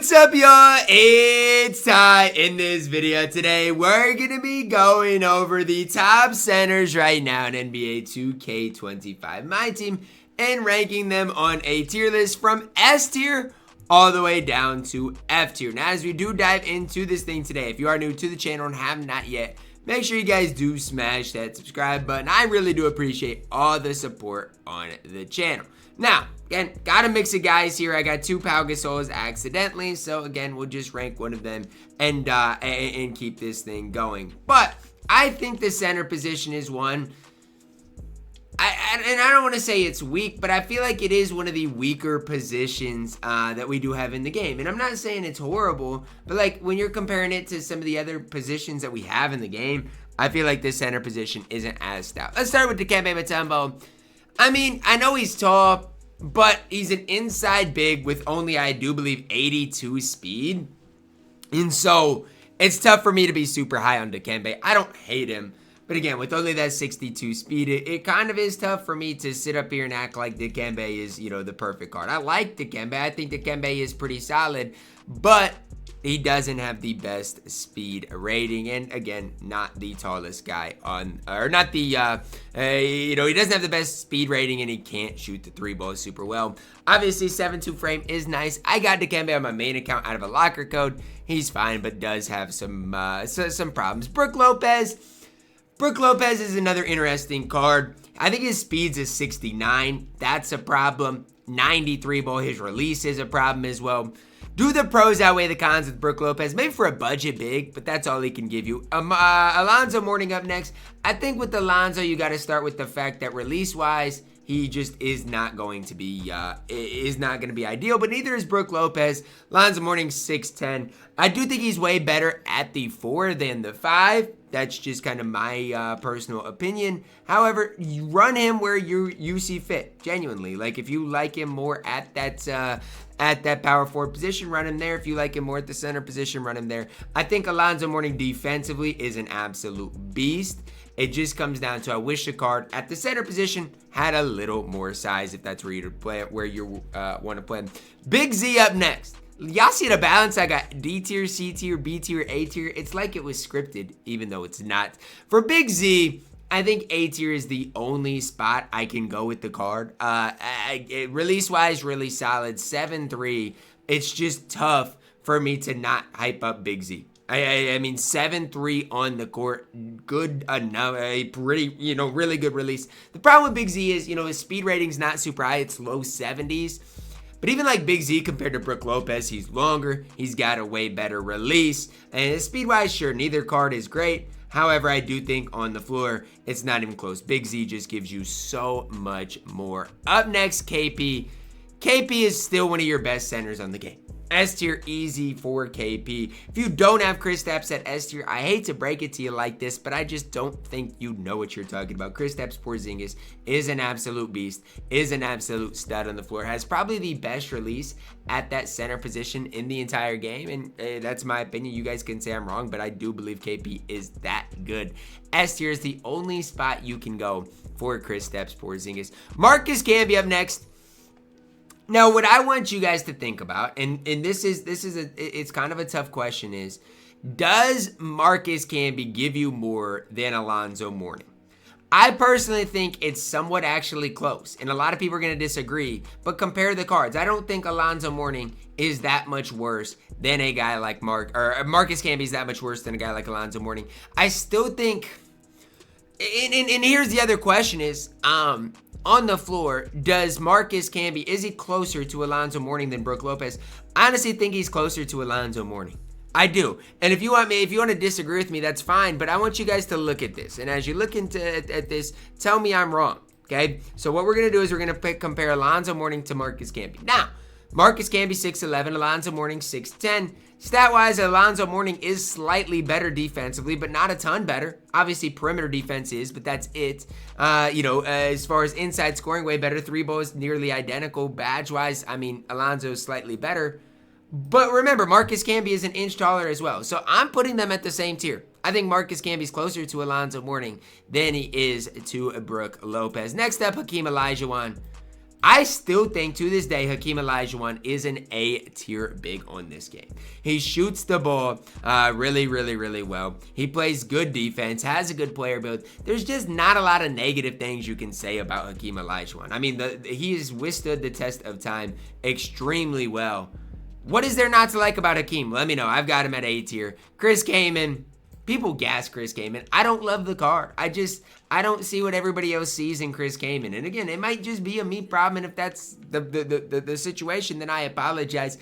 What's up, y'all? It's Ty. In this video today, we're going to be going over the top centers right now in NBA 2K25 MyTEAM and ranking them on a tier list from S tier all the way down to F tier. Now, as we do dive into this thing today, if you are new to the channel and have not yet, make sure you guys do smash that subscribe button. I really do appreciate all the support on the channel. Now, again, got a mix of guys here. I got two Pau Gasols accidentally, so again, we'll just rank one of them and keep this thing going. But I think the center position is one. And I don't want to say it's weak, but I feel like it is one of the weaker positions that we do have in the game. And I'm not saying it's horrible, but like when you're comparing it to some of the other positions that we have in the game, I feel like this center position isn't as stout. Let's start with the Camby. I mean, I know he's tall, but he's an inside big with only, I do believe, 82 speed. And so it's tough for me to be super high on Dikembe. I don't hate him. But again, with only that 62 speed, it kind of is tough for me to sit up here and act like Dikembe is, you know, the perfect card. I like Dikembe. I think Dikembe is pretty solid, but he doesn't have the best speed rating. And again, not the tallest guy on, or not the, you know, he doesn't have the best speed rating and he can't shoot the three ball super well. Obviously, 7'2" frame is nice. I got Dikembe on my main account out of a locker code. He's fine, but does have some problems. Brook Lopez is another interesting card. I think his speed's a 69. That's a problem. 93 ball. His release is a problem as well. Do the pros outweigh the cons with Brook Lopez? Maybe for a budget big, but that's all he can give you. Alonzo Mourning up next. I think with Alonzo, you got to start with the fact that release-wise, he just is not going to be ideal, but neither is Brook Lopez. Alonzo Mourning 6'10". I do think he's way better at the 4 than the 5. That's just kind of my personal opinion. However, you run him where you see fit, genuinely. Like if you like him more at that power forward position, run him there. If you like him more at the center position, run him there. I think Alonzo Mourning defensively is an absolute beast. It just comes down to I wish the card at the center position had a little more size if that's where you play it, where you want to play him. Big Z up next. Y'all see the balance? I got D tier, C tier, B tier, A tier. It's like it was scripted, even though it's not. For Big Z, I think A tier is the only spot I can go with the card. Release-wise, really solid. 7'3". It's just tough for me to not hype up Big Z. I mean, 7'3" on the court, good enough, a pretty, you know, really good release. The problem with Big Z is, you know, his speed rating's not super high. It's low 70s. But even like Big Z compared to Brook Lopez, he's longer. He's got a way better release. And speed-wise, sure, neither card is great. However, I do think on the floor, it's not even close. Big Z just gives you so much more. Up next, KP. KP is still one of your best centers on the game. S tier easy for KP. If you don't have Kristaps at S tier, I hate to break it to you like this, but I just don't think you know what you're talking about. Kristaps Porzingis is an absolute beast, is an absolute stud on the floor, has probably the best release at that center position in the entire game, and that's my opinion. You guys can say I'm wrong, but I do believe KP is that good. S tier is the only spot you can go for Kristaps Porzingis. Marcus Camby up next. Now, what I want you guys to think about, and it's kind of a tough question, is does Marcus Camby give you more than Alonzo Mourning? I personally think it's somewhat actually close, and a lot of people are going to disagree, but compare the cards. I don't think Alonzo Mourning is that much worse than a guy like Marcus Camby is that much worse than a guy like Alonzo Mourning. I still think, and here's the other question is, on the floor, does Marcus Camby, is he closer to Alonzo Mourning than Brook Lopez? I honestly think he's closer to Alonzo Mourning. I do. And if you want to disagree with me, that's fine. But I want you guys to look at this. And as you look at this, tell me I'm wrong. Okay? So what we're going to do is we're going to compare Alonzo Mourning to Marcus Camby. Now, Marcus Camby 6'11", Alonzo Mourning 6'10". Stat-wise, Alonzo Mourning is slightly better defensively, but not a ton better. Obviously, perimeter defense is, but that's it. You know, as far as inside scoring, way better. Three balls nearly identical. Badge-wise, I mean, Alonzo is slightly better. But remember, Marcus Camby is an inch taller as well. So I'm putting them at the same tier. I think Marcus Camby is closer to Alonzo Mourning than he is to Brook Lopez. Next up, Hakeem Olajuwon. I still think to this day Hakeem Olajuwon is an A tier big on this game. He shoots the ball really well. He plays good defense, has a good player build. There's just not a lot of negative things you can say about Hakeem Olajuwon. I mean, he has withstood the test of time extremely well. What is there not to like about Hakeem? Let me know. I've got him at A tier. Chris Kaman. People gas Chris Kaman. I don't love the card. I don't see what everybody else sees in Chris Kaman. And again, it might just be a me problem. And if that's the situation, then I apologize.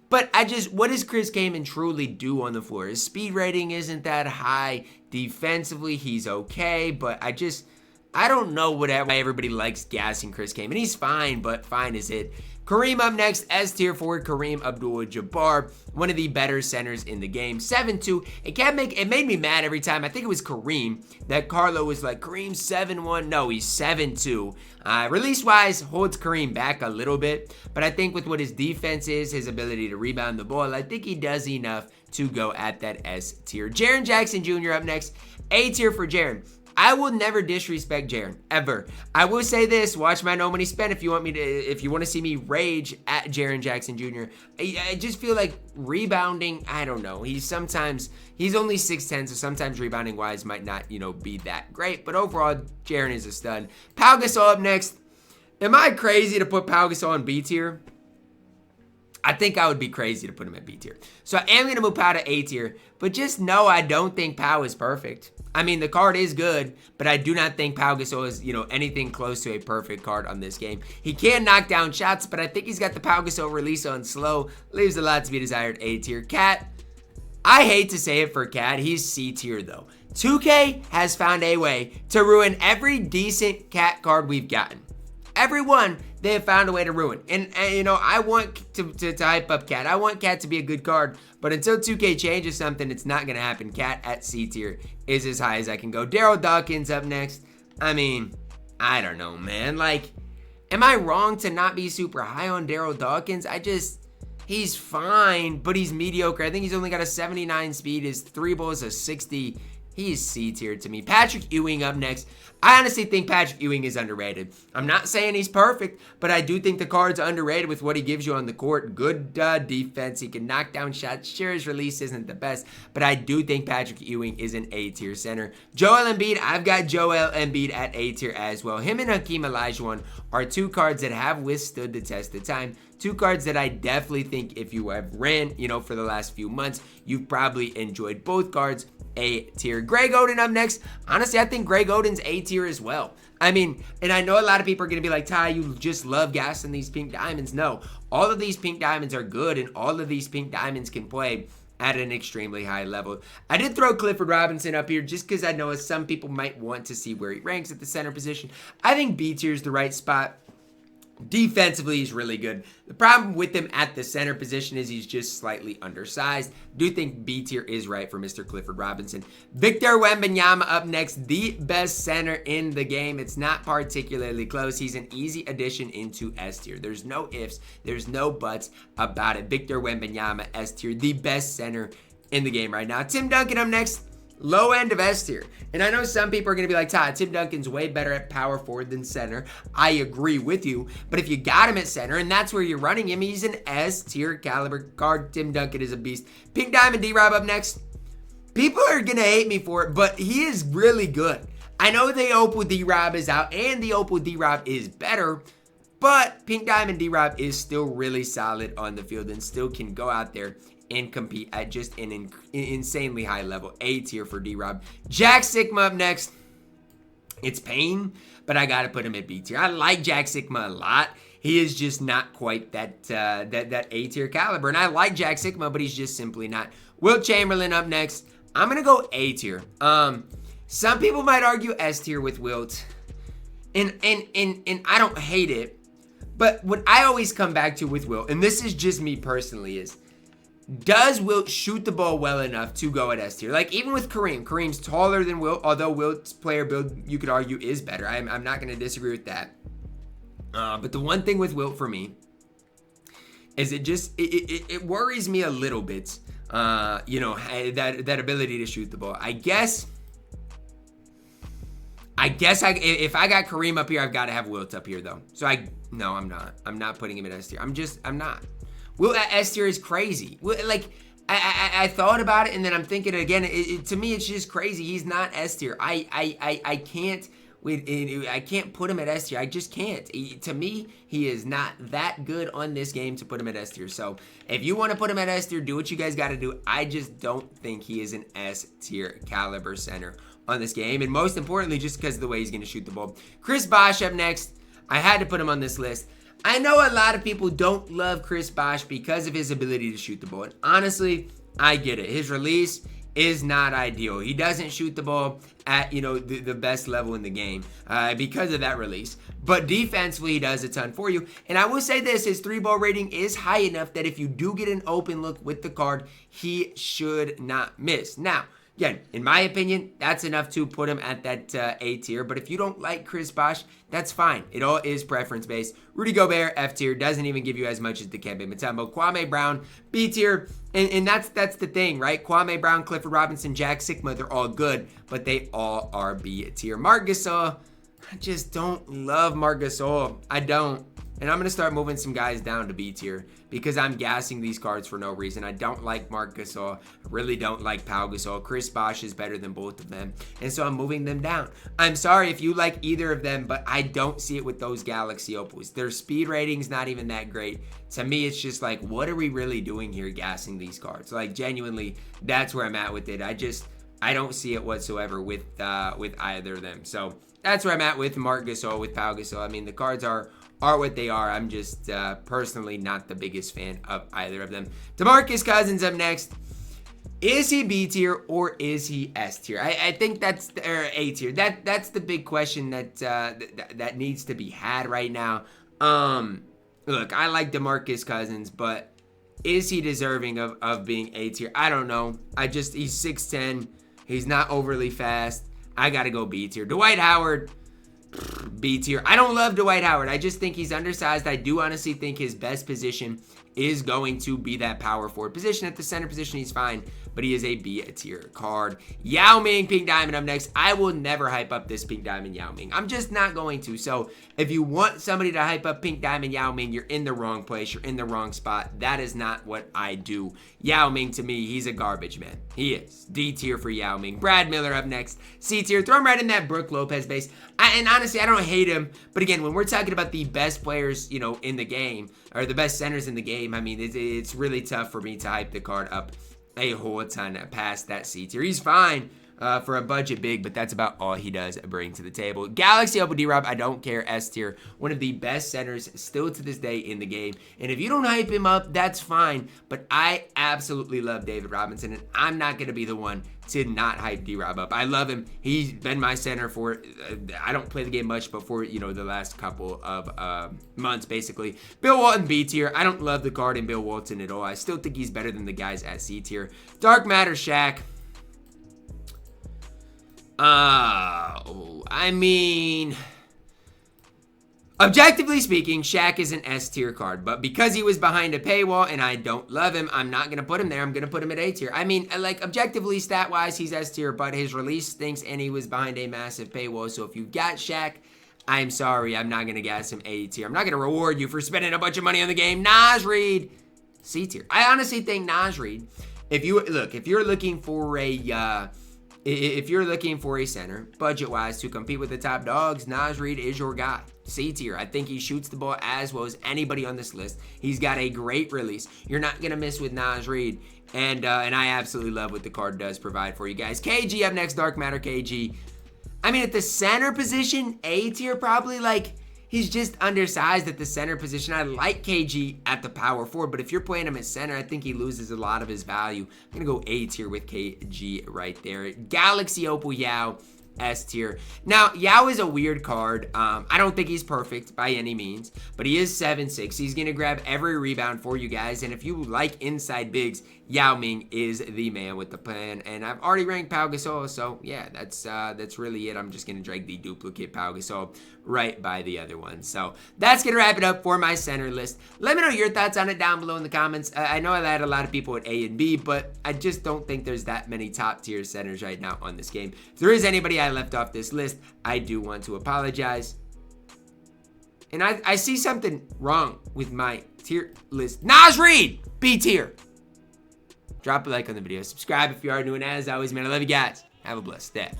But what does Chris Kaman truly do on the floor? His speed rating isn't that high. Defensively, he's okay. But I don't know why everybody likes gassing Chris Kaman. He's fine, but fine is it. Kareem up next, S tier for Kareem Abdul-Jabbar, one of the better centers in the game. 7'2". It made me mad every time. I think it was Kareem that Carlo was like, Kareem 7'1". No, he's 7'2". Release-wise, holds Kareem back a little bit, but I think with what his defense is, his ability to rebound the ball, I think he does enough to go at that S tier. Jaren Jackson Jr. up next, A tier for Jaren. I will never disrespect Jaren, ever. I will say this, watch my No Money Spent if you want to see me rage at Jaren Jackson Jr. I just feel like rebounding, I don't know. He's only 6'10", so sometimes rebounding wise might not, be that great. But overall, Jaren is a stud. Pau Gasol up next. Am I crazy to put Pau Gasol in B tier? I think I would be crazy to put him at B tier. So I am going to move Pau to A tier, but just know I don't think Pau is perfect. I mean, the card is good, but I do not think Pau Gasol is, anything close to a perfect card on this game. He can knock down shots, but I think he's got the Pau Gasol release on slow. Leaves a lot to be desired. A tier. Cat, I hate to say it for Cat. He's C tier, though. 2K has found a way to ruin every decent Cat card we've gotten. Everyone they have found a way to ruin. And I want to hype up Cat. I want Cat to be a good card. But until 2K changes something, it's not going to happen. Cat at C tier is as high as I can go. Daryl Dawkins up next. I mean, I don't know, man. Like, am I wrong to not be super high on Daryl Dawkins? He's fine, but he's mediocre. I think he's only got a 79 speed. His three ball is a 60. He's C tier to me. Patrick Ewing up next. I honestly think Patrick Ewing is underrated. I'm not saying he's perfect, but I do think the card's underrated with what he gives you on the court. Good defense. He can knock down shots. Sure, his release isn't the best, but I do think Patrick Ewing is an A tier center. Joel Embiid, I've got Joel Embiid at A tier as well. Him and Hakeem Olajuwon are two cards that have withstood the test of time. Two cards that I definitely think if you have ran, for the last few months, you've probably enjoyed both cards. A tier. Greg Oden up next. Honestly, I think Greg Oden's A tier as well. I mean, and I know a lot of people are going to be like, Ty, you just love gassing these pink diamonds. No, all of these pink diamonds are good, and all of these pink diamonds can play at an extremely high level. I did throw Clifford Robinson up here just because I know some people might want to see where he ranks at the center position. I think B tier is the right spot. Defensively, he's really good. The problem with him at the center position is he's just slightly undersized. Do think B tier is right for Mr. Clifford Robinson. Victor Wembanyama up next, the best center in the game. It's not particularly close. He's an easy addition into S tier. There's no ifs, there's no buts about it. Victor Wembanyama, S tier, the best center in the game right now. Tim Duncan up next. Low end of S tier. And I know some people are going to be like, Todd, Tim Duncan's way better at power forward than center. I agree with you. But if you got him at center and that's where you're running him, he's an S tier caliber card. Tim Duncan is a beast. Pink Diamond D-Rob up next. People are going to hate me for it, but he is really good. I know the Opal D-Rob is out and the Opal D-Rob is better, but Pink Diamond D-Rob is still really solid on the field and still can go out there and compete at just an insanely high level. A tier for D-Rob. Jack Sigma up next. It's pain, but I gotta put him at B tier. I like Jack Sigma a lot. He is just not quite that A tier caliber, and I like Jack Sigma, but he's just simply not. Wilt Chamberlain up next. I'm gonna go A tier. Some people might argue S tier with Wilt, and I don't hate it, but what I always come back to with Wilt, and this is just me personally, is does Wilt shoot the ball well enough to go at S tier? Like, even with Kareem. Kareem's taller than Wilt, although Wilt's player build, you could argue, is better. I'm not going to disagree with that. But the one thing with Wilt for me is it worries me a little bit, that ability to shoot the ball. I guess I guess if I got Kareem up here, I've got to have Wilt up here though. So no, I'm not. I'm not putting him at S tier. I'm not. Wilt at S tier is crazy. Like, I thought about it and then I'm thinking again, to me, it's just crazy. He's not S tier. I can't put him at S tier. I just can't. To me, he is not that good on this game to put him at S tier. So if you want to put him at S tier, do what you guys got to do. I just don't think he is an S tier caliber center on this game. And most importantly, just because of the way he's going to shoot the ball. Chris Bosch up next. I had to put him on this list. I know a lot of people don't love Chris Bosch because of his ability to shoot the ball. And honestly, I get it. His release is not ideal. He doesn't shoot the ball at, the best level in the game because of that release. But defensively, he does a ton for you. And I will say this, his 3-ball rating is high enough that if you do get an open look with the card, he should not miss. Now, again, in my opinion, that's enough to put him at that A tier. But if you don't like Chris Bosch, that's fine. It all is preference based. Rudy Gobert, F tier, doesn't even give you as much as the Camby Mutombo. Kwame Brown, B tier. And that's the thing, right? Kwame Brown, Clifford Robinson, Jack Sigma, they're all good, but they all are B tier. Marc Gasol, I just don't love Marc Gasol. I don't. And I'm going to start moving some guys down to B tier because I'm gassing these cards for no reason. I don't like Marc Gasol. I really don't like Pau Gasol. Chris Bosch is better than both of them. And so I'm moving them down. I'm sorry if you like either of them, but I don't see it with those Galaxy Opals. Their speed rating's not even that great. To me, it's just like, what are we really doing here gassing these cards? Like, genuinely, that's where I'm at with it. I don't see it whatsoever with either of them. So that's where I'm at with Marc Gasol, with Pau Gasol. I mean, the cards are what they are. I'm just personally not the biggest fan of either of them. DeMarcus Cousins up next. Is he B tier or is he S tier? I think that's A tier. That's the big question that needs to be had right now. Look, I like DeMarcus Cousins, but is he deserving of being A tier? I don't know. He's 6'10". He's not overly fast. I gotta go B tier. Dwight Howard, B tier. I don't love Dwight Howard. I just think he's undersized. I do honestly think his best position is going to be that power forward position. At the center position, he's fine, but he is a B tier card. Yao Ming, Pink Diamond up next. I will never hype up this Pink Diamond Yao Ming. I'm just not going to. So if you want somebody to hype up Pink Diamond Yao Ming, you're in the wrong place. You're in the wrong spot. That is not what I do. Yao Ming, to me, he's a garbage man. He is. D tier for Yao Ming. Brad Miller up next. C tier. Throw him right in that Brook Lopez base. And honestly, I don't hate him. But again, when we're talking about the best players, in the game, or the best centers in the game, I mean, it's really tough for me to hype the card up a whole ton past that C tier. He's fine for a budget big, but that's about all he does bring to the table. Galaxy Opal D-Rob, I don't care, S tier. One of the best centers still to this day in the game. And if you don't hype him up, that's fine. But I absolutely love David Robinson, and I'm not going to be the one to not hype D-Rob up. I love him. He's been my center for, I don't play the game much, but for, the last couple of months, basically. Bill Walton, B tier. I don't love the card in Bill Walton at all. I still think he's better than the guys at C tier. Dark Matter Shaq. I mean, objectively speaking, Shaq is an S tier card, but because he was behind a paywall and I don't love him, I'm not going to put him there. I'm going to put him at A tier. I mean, like, objectively, stat-wise, he's S tier, but his release stinks and he was behind a massive paywall. So if you've got Shaq, I'm sorry, I'm not going to gas him A tier. I'm not going to reward you for spending a bunch of money on the game. Naz Reid, C tier. I honestly think Naz Reid, if you're looking for a center, budget-wise, to compete with the top dogs, Naz Reid is your guy. C tier. I think he shoots the ball as well as anybody on this list. He's got a great release. You're not going to miss with Naz Reid. And I absolutely love what the card does provide for you guys. KG up next, Dark Matter KG. I mean, at the center position, A tier probably. Like, he's just undersized at the center position. I like KG at the power forward, but if you're playing him at center, I think he loses a lot of his value. I'm going to go A tier with KG right there. Galaxy Opal Yao, S tier. Now, Yao is a weird card. I don't think he's perfect by any means, but he is 7'6". He's going to grab every rebound for you guys, and if you like inside bigs, Yao Ming is the man with the plan, and I've already ranked Pau Gasol, so yeah, that's really it. I'm just going to drag the duplicate Pau Gasol right by the other one. So that's going to wrap it up for my center list. Let me know your thoughts on it down below in the comments. I know I had a lot of people at A and B, but I just don't think there's that many top tier centers right now on this game. If there is anybody I left off this list, I do want to apologize. And I see something wrong with my tier list. Naz Reid, B tier. Drop a like on the video. Subscribe if you are new. And as always, man, I love you guys. Have a blessed day.